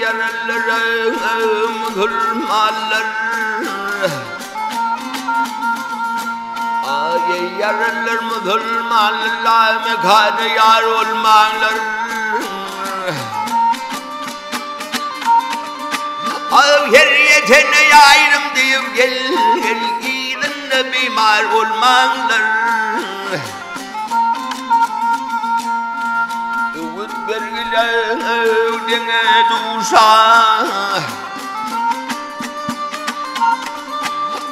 yarallarım gülmalar Ay yarallarım gülmalar Mekane yar olmalar Al geriyetine yayrım deyip gel İyidinle bimar olmalar Bergiler duşa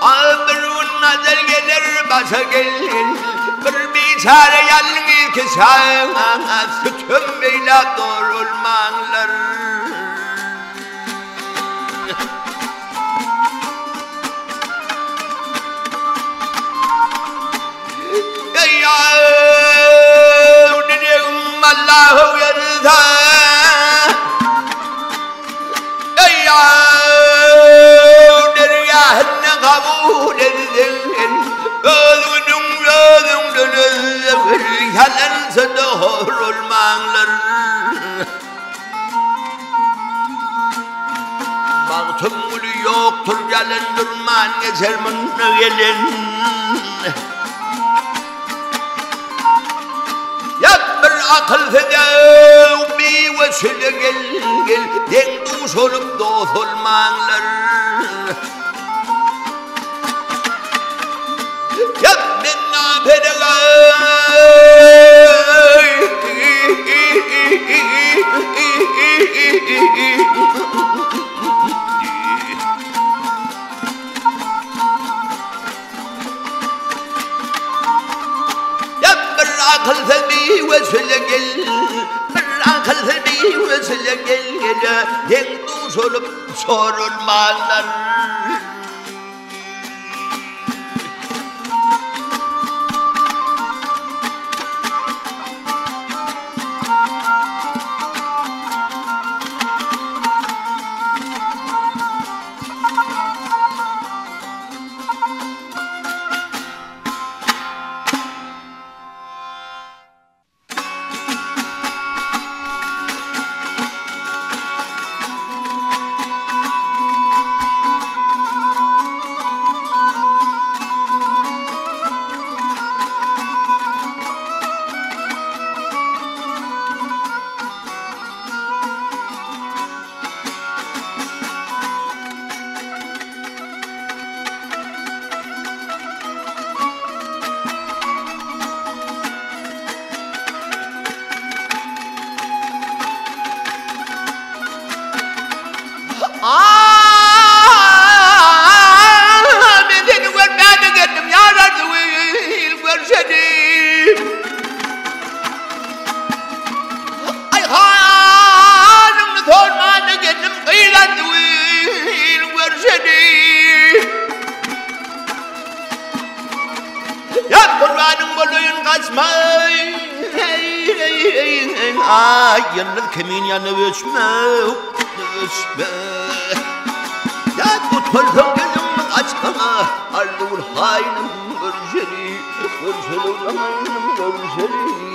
Aldırın nazel gelir başa gelin Bir biçare yalnız kesan Sütüm beyla doğrulmanlar Allahu yarda Ya dergâhine kabul edin Gözünün dönür Yalansa doğru olmanlar Baktımlı yoktur yalan durman Geçer bunu gelin Akıl feda bir vesile gel Den duş olup dost olmanlar Yap ben nafedega akıl selbi vesile gel Bir akıl selbi vesile gel Den duş olup sorulmazlar Yanır kimin yanı ölçme Ya tutarsan gözüm açma Ardıl haynım görüşeli haynım görüşeli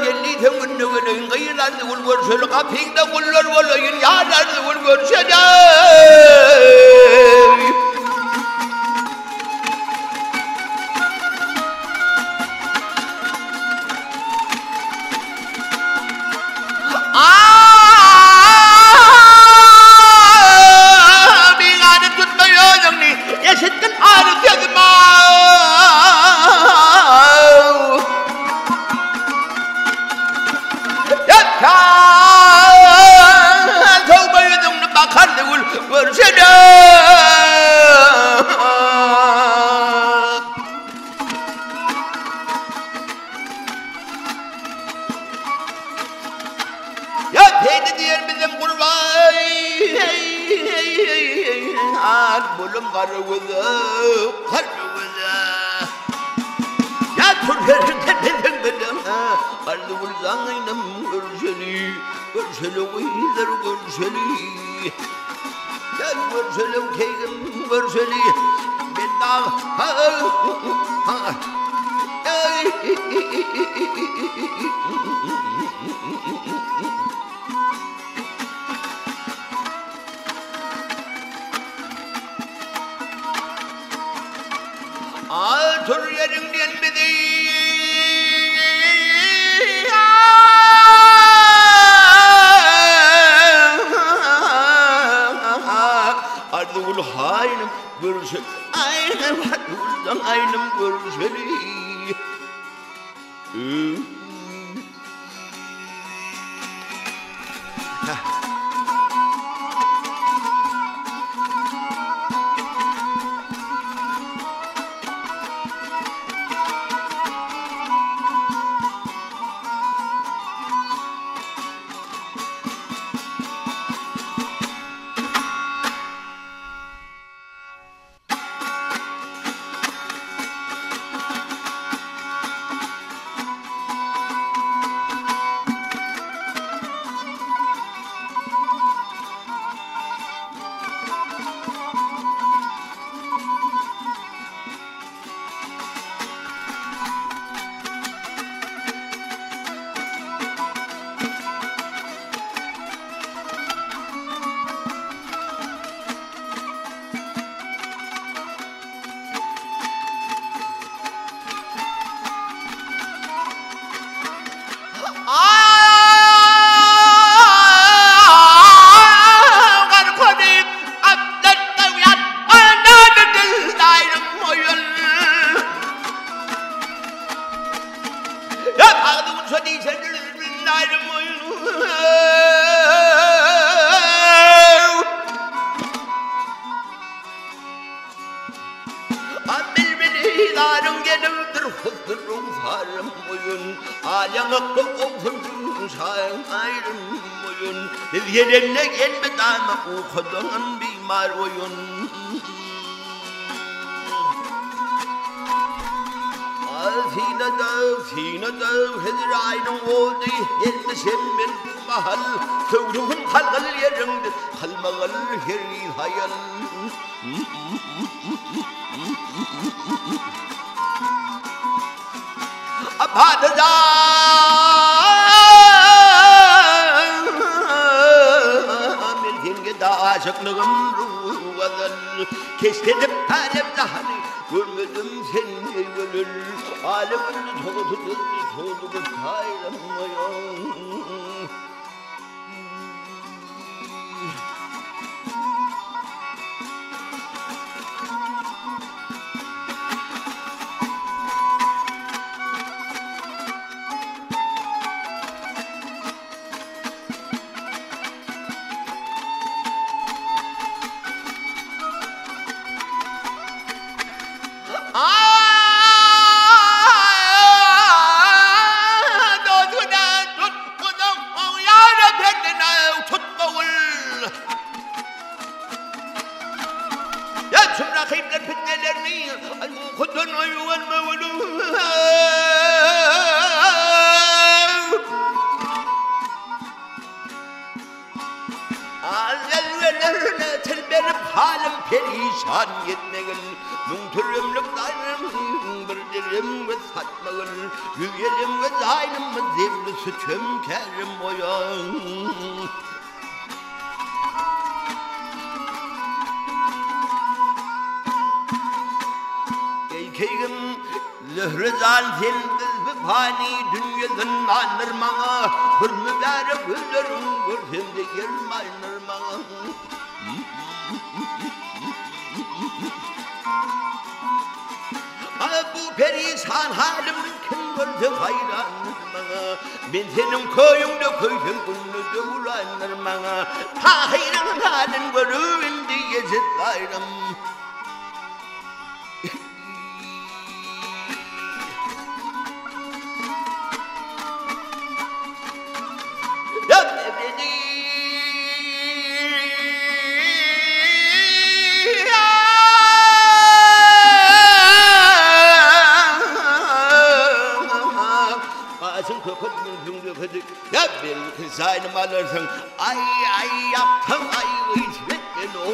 Gelli temin nüvenin gıyılandı ul görüşeli Kapıyla kullar olayın yalandı ul görüşeli Bulum karıvıza Ya türkürsün benim Karıvıl zanayım görüşeli uydur görüşeli Gel görüşeli keyim görüşeli Ben daha Turyerin gelmedi. Ardul haynım görüşür. Aynım arduldan aynım görüşür. Yerine gelmeden okuduğun bir oyun. Finada hedir aynı oldu. Gelmesem ben bu mahal. Kıvrımın kalgal yerinde. Kalmagal heri hayal. Apadada aşıklığım ruhadan kestirip alemdahani görmedim seni gönül alemin soğudu kayranmayan perişan yetmegin Nungtürümlüklerim Birdirim ve satmagın Yügelim ve zaynım ve zevlisi çömkerim boyan Eykeyim Lührüzan sendiz ve fani dünyadan anırmana Hürmüdere güllerim Görsemde yermaynırmana Bu perişan halimden kim gördü hayranır bana Ben senin köyünde köydüm günlüde uğranır bana Ta hayran halin görüvün diye zıtlarım Ya bir kızayım alırsın ay yaptım ay hiç bitmedi o